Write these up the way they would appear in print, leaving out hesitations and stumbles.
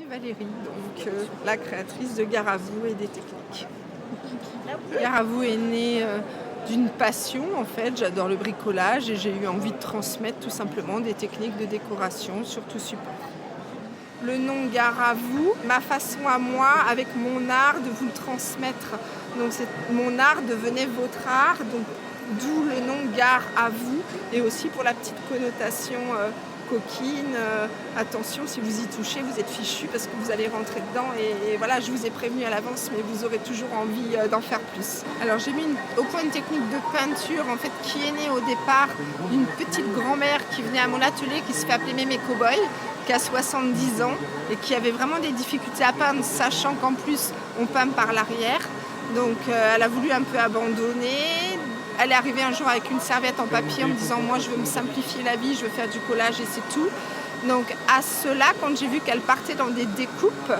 Valérie, donc la créatrice de Gare à vous et des techniques. Gare à vous est née d'une passion en fait, j'adore le bricolage et j'ai eu envie de transmettre tout simplement des techniques de décoration sur tout support. Le nom Gare à vous, ma façon à moi, avec mon art, de vous le transmettre. Donc mon art devenait votre art, donc d'où le nom Gare à vous, et aussi pour la petite connotation coquine. Attention, si vous y touchez, vous êtes fichu parce que vous allez rentrer dedans. Et voilà, je vous ai prévenu à l'avance, mais vous aurez toujours envie d'en faire plus. Alors j'ai mis au point une technique de peinture en fait qui est née au départ d'une petite grand-mère qui venait à mon atelier, qui se fait appeler Mémé Cowboy, qui a 70 ans et qui avait vraiment des difficultés à peindre, sachant qu'en plus on peint par l'arrière. Donc elle a voulu un peu abandonner. Elle est arrivée un jour avec une serviette en papier en me disant « moi je veux me simplifier la vie, je veux faire du collage et c'est tout ». Donc à cela, quand j'ai vu qu'elle partait dans des découpes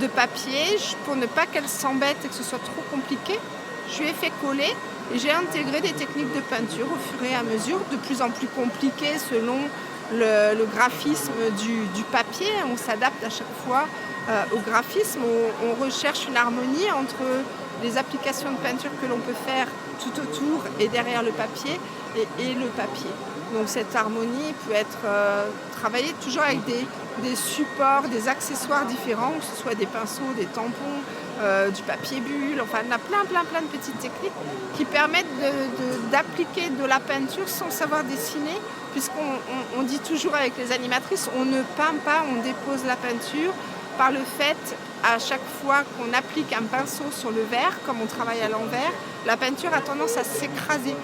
de papier, pour ne pas qu'elle s'embête et que ce soit trop compliqué, je lui ai fait coller et j'ai intégré des techniques de peinture au fur et à mesure, de plus en plus compliquées selon le graphisme du papier. On s'adapte à chaque fois au graphisme, on recherche une harmonie entre les applications de peinture que l'on peut faire tout autour et derrière le papier et le papier. Donc cette harmonie peut être travaillée toujours avec des supports, des accessoires différents, que ce soit des pinceaux, des tampons, du papier bulle, enfin on a plein de petites techniques qui permettent d'appliquer de la peinture sans savoir dessiner, puisqu'on dit toujours avec les animatrices, on ne peint pas, on dépose la peinture. Par le fait, à chaque fois qu'on applique un pinceau sur le verre, comme on travaille à l'envers, la peinture a tendance à s'écraser.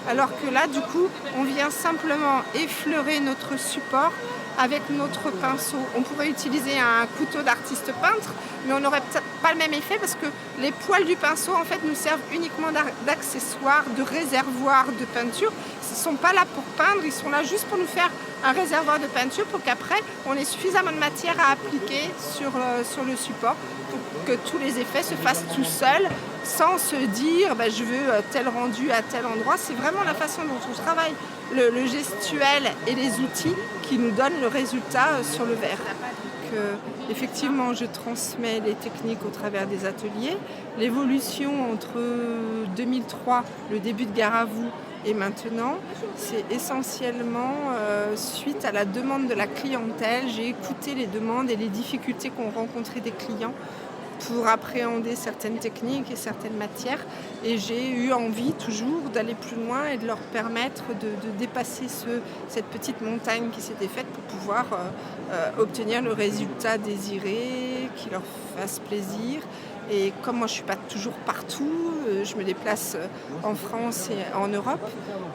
Alors que là, du coup, on vient simplement effleurer notre support avec notre pinceau. On pourrait utiliser un couteau d'artiste peintre, mais on n'aurait peut-être pas le même effet parce que les poils du pinceau, en fait, nous servent uniquement d'accessoires, de réservoirs de peinture. Ils ne sont pas là pour peindre, ils sont là juste pour nous faire un réservoir de peinture pour qu'après, on ait suffisamment de matière à appliquer sur le support pour que tous les effets se fassent tout seuls sans se dire je veux tel rendu à tel endroit. C'est vraiment la façon dont on travaille le gestuel et les outils qui nous donnent le résultat sur le verre. Donc, effectivement, je transmets les techniques au travers des ateliers. L'évolution entre 2003, le début de Gare à vous, et maintenant, c'est essentiellement suite à la demande de la clientèle. J'ai écouté les demandes et les difficultés qu'ont rencontrées des clients pour appréhender certaines techniques et certaines matières. Et j'ai eu envie toujours d'aller plus loin et de leur permettre de dépasser cette petite montagne qui s'était faite pour pouvoir obtenir le résultat désiré, qui leur fasse plaisir. Et comme moi je ne suis pas toujours partout, je me déplace en France et en Europe,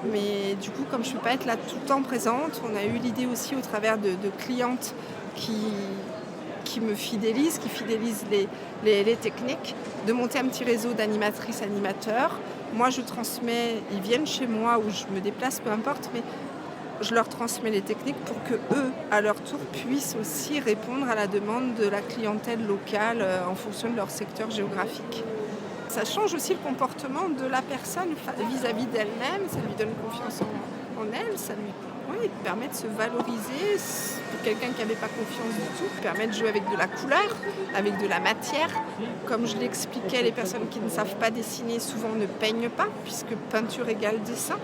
mais du coup comme je ne peux pas être là tout le temps présente, on a eu l'idée aussi au travers de clientes qui me fidélisent, qui fidélisent les techniques, de monter un petit réseau d'animatrices, animateurs. Moi je transmets, ils viennent chez moi ou je me déplace, peu importe, mais je leur transmets les techniques pour que eux, à leur tour, puissent aussi répondre à la demande de la clientèle locale en fonction de leur secteur géographique. Ça change aussi le comportement de la personne vis-à-vis d'elle-même, ça lui donne confiance en elle, ça lui permet de se valoriser. Pour quelqu'un qui n'avait pas confiance du tout, permet de jouer avec de la couleur, avec de la matière. Comme je l'expliquais, les personnes qui ne savent pas dessiner souvent ne peignent pas, puisque peinture égale dessin.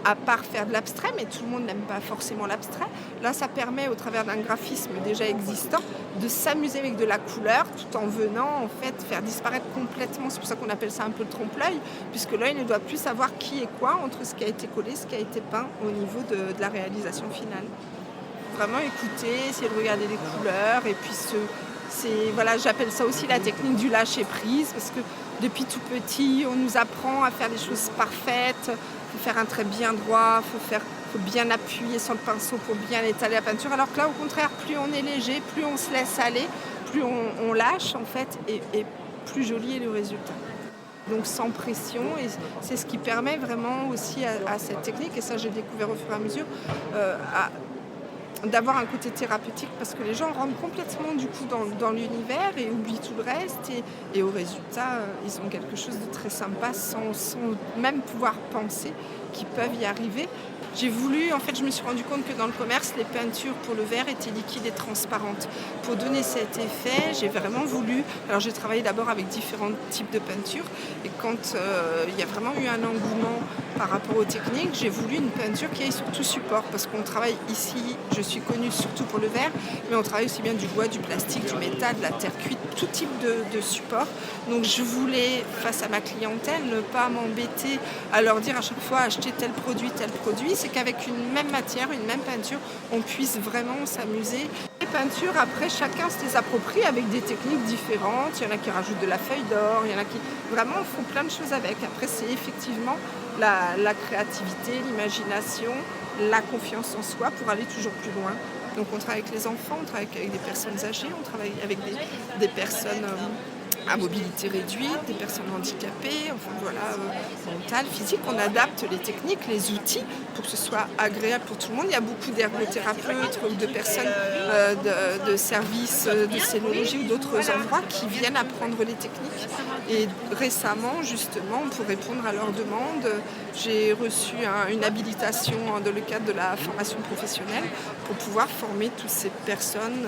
À part faire de l'abstrait, mais tout le monde n'aime pas forcément l'abstrait. Là, ça permet, au travers d'un graphisme déjà existant, de s'amuser avec de la couleur, tout en venant, en fait, faire disparaître complètement, c'est pour ça qu'on appelle ça un peu le trompe-l'œil, puisque l'œil ne doit plus savoir qui est quoi entre ce qui a été collé, ce qui a été peint au niveau de la réalisation finale. Vraiment écouter, essayer de regarder les couleurs, et puis j'appelle ça aussi la technique du lâcher-prise, parce que depuis tout petit, on nous apprend à faire des choses parfaites. Il faut faire un trait bien droit, il faut bien appuyer sur le pinceau pour bien étaler la peinture. Alors que là, au contraire, plus on est léger, plus on se laisse aller, plus on lâche en fait, et plus joli est le résultat. Donc sans pression, et c'est ce qui permet vraiment aussi à cette technique, et ça j'ai découvert au fur et à mesure, d'avoir un côté thérapeutique parce que les gens rentrent complètement du coup dans l'univers et oublient tout le reste et au résultat ils ont quelque chose de très sympa sans même pouvoir penser qu'ils peuvent y arriver. J'ai voulu, en fait je me suis rendu compte que dans le commerce les peintures pour le verre étaient liquides et transparentes. Pour donner cet effet j'ai vraiment voulu, alors j'ai travaillé d'abord avec différents types de peintures et quand il y a vraiment eu un engouement par rapport aux techniques, j'ai voulu une peinture qui aille sur tout support parce qu'on travaille ici, je suis connue surtout pour le verre, mais on travaille aussi bien du bois, du plastique, du métal, de la terre cuite, tout type de support. Donc je voulais, face à ma clientèle, ne pas m'embêter à leur dire à chaque fois acheter tel produit, c'est qu'avec une même matière, une même peinture, on puisse vraiment s'amuser. Les peintures, après, chacun se les approprie avec des techniques différentes. Il y en a qui rajoutent de la feuille d'or, il y en a qui vraiment font plein de choses avec. Après, c'est effectivement la créativité, l'imagination, la confiance en soi pour aller toujours plus loin. Donc on travaille avec les enfants, on travaille avec des personnes âgées, on travaille avec des personnes à mobilité réduite, des personnes handicapées, enfin voilà, mentales, physiques. On adapte les techniques, les outils pour que ce soit agréable pour tout le monde. Il y a beaucoup d'ergothérapeutes ou de personnes de services de cénologie ou d'autres endroits qui viennent apprendre les techniques. Et récemment, justement, pour répondre à leurs demandes, j'ai reçu une habilitation dans le cadre de la formation professionnelle pour pouvoir former toutes ces personnes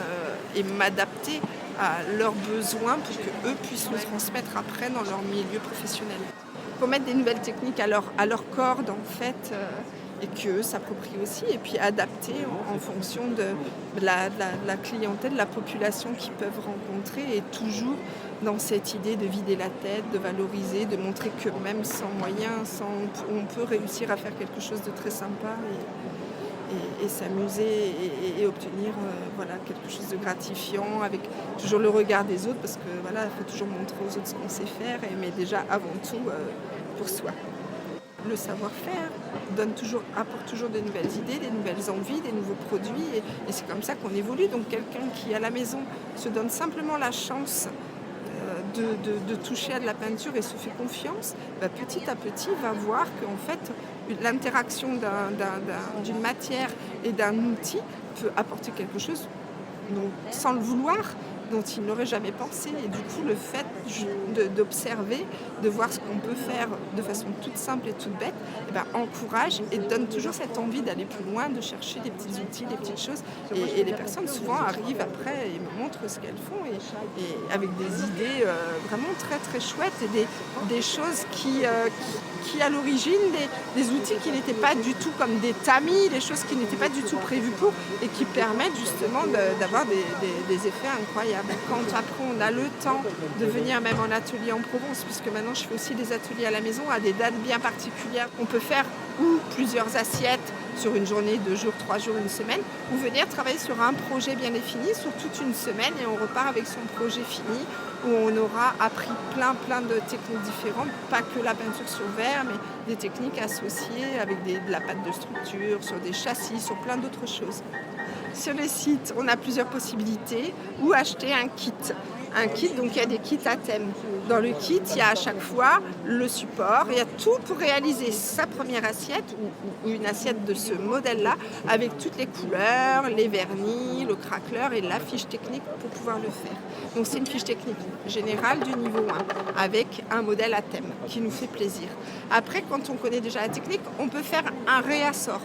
et m'adapter à leurs besoins pour qu'eux puissent le transmettre après dans leur milieu professionnel. Pour mettre des nouvelles techniques à leur corde en fait et qu'eux s'approprient aussi et puis adapter en fonction de la clientèle, de la population qu'ils peuvent rencontrer et toujours dans cette idée de vider la tête, de valoriser, de montrer que même sans moyens, on peut réussir à faire quelque chose de très sympa et s'amuser et obtenir voilà, quelque chose de gratifiant avec toujours le regard des autres parce que voilà, il faut toujours montrer aux autres ce qu'on sait faire, mais déjà avant tout pour soi. Le savoir-faire apporte toujours de nouvelles idées, des nouvelles envies, des nouveaux produits et c'est comme ça qu'on évolue. Donc quelqu'un qui à la maison se donne simplement la chance de toucher à de la peinture et se fait confiance, petit à petit va voir qu'en fait l'interaction d'une matière et d'un outil peut apporter quelque chose donc, sans le vouloir, dont il n'aurait jamais pensé. Et du coup, le fait d'observer, de voir ce qu'on peut faire de façon toute simple et toute bête, encourage et donne toujours cette envie d'aller plus loin, de chercher des petits outils, des petites choses. Et les personnes souvent arrivent après et me montrent ce qu'elles font et avec des idées vraiment très très chouettes et des choses qui à l'origine, des outils qui n'étaient pas du tout comme des tamis, des choses qui n'étaient pas du tout prévues pour et qui permettent justement d'avoir des effets incroyables. Quand après on a le temps de venir même en atelier en Provence, puisque maintenant je fais aussi des ateliers à la maison à des dates bien particulières, on peut faire ou plusieurs assiettes sur une journée, 2 jours, 3 jours, une semaine, ou venir travailler sur un projet bien défini sur toute une semaine et on repart avec son projet fini où on aura appris plein de techniques différentes, pas que la peinture sur verre, mais des techniques associées avec de la pâte de structure, sur des châssis, sur plein d'autres choses. Sur le site, on a plusieurs possibilités, ou acheter un kit. Un kit, donc il y a des kits à thème. Dans le kit, il y a à chaque fois le support, il y a tout pour réaliser sa première assiette ou une assiette de ce modèle-là avec toutes les couleurs, les vernis, le craqueleur et la fiche technique pour pouvoir le faire. Donc c'est une fiche technique générale du niveau 1 avec un modèle à thème qui nous fait plaisir. Après, quand on connaît déjà la technique, on peut faire un réassort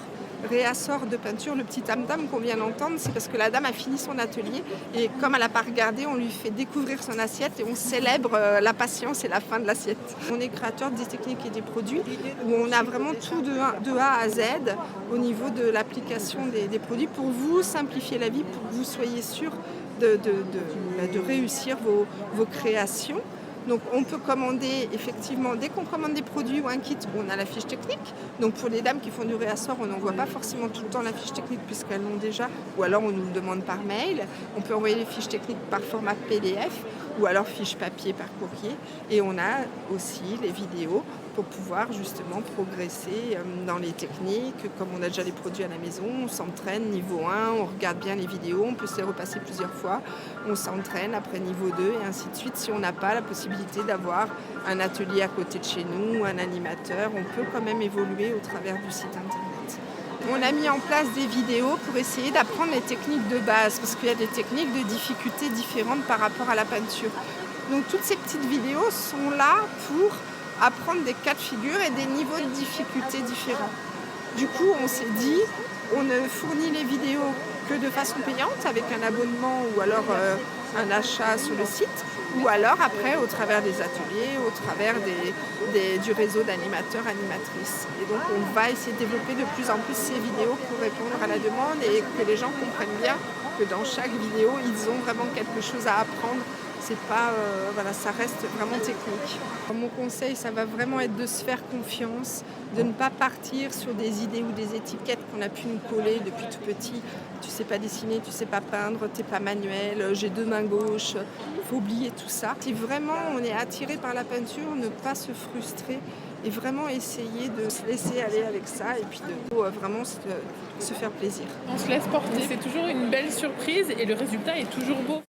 de peinture. Le petit tam-tam qu'on vient d'entendre, c'est parce que la dame a fini son atelier et comme elle n'a pas regardé, on lui fait découvrir son assiette et on célèbre la patience et la fin de l'assiette. On est créateur des techniques et des produits où on a vraiment tout de A à Z au niveau de l'application des produits pour vous simplifier la vie, pour que vous soyez sûr de réussir vos créations. Donc on peut commander effectivement, dès qu'on commande des produits ou un kit, on a la fiche technique. Donc pour les dames qui font du réassort, on n'envoie pas forcément tout le temps la fiche technique puisqu'elles l'ont déjà, ou alors on nous le demande par mail. On peut envoyer les fiches techniques par format PDF ou alors fiche papier par courrier. Et on a aussi les vidéos pour pouvoir justement progresser dans les techniques. Comme on a déjà les produits à la maison, on s'entraîne niveau 1, on regarde bien les vidéos, on peut se les repasser plusieurs fois, on s'entraîne après niveau 2 et ainsi de suite. Si on n'a pas la possibilité d'avoir un atelier à côté de chez nous, un animateur, on peut quand même évoluer au travers du site internet. on a mis en place des vidéos pour essayer d'apprendre les techniques de base, parce qu'il y a des techniques de difficulté différentes par rapport à la peinture. Donc toutes ces petites vidéos sont là pour apprendre des cas de figure et des niveaux de difficulté différents. Du coup, on s'est dit, on ne fournit les vidéos que de façon payante, avec un abonnement ou alors un achat sur le site, ou alors après au travers des ateliers, au travers du réseau d'animateurs, animatrices. Et donc on va essayer de développer de plus en plus ces vidéos pour répondre à la demande et que les gens comprennent bien que dans chaque vidéo, ils ont vraiment quelque chose à apprendre. C'est pas, ça reste vraiment technique. Mon conseil, ça va vraiment être de se faire confiance, de ne pas partir sur des idées ou des étiquettes qu'on a pu nous coller depuis tout petit. Tu sais pas dessiner, tu sais pas peindre, t'es pas manuel, j'ai 2 mains gauches. Il faut oublier tout ça. Si vraiment on est attiré par la peinture, ne pas se frustrer et vraiment essayer de se laisser aller avec ça et puis de vraiment se faire plaisir. On se laisse porter. C'est toujours une belle surprise et le résultat est toujours beau.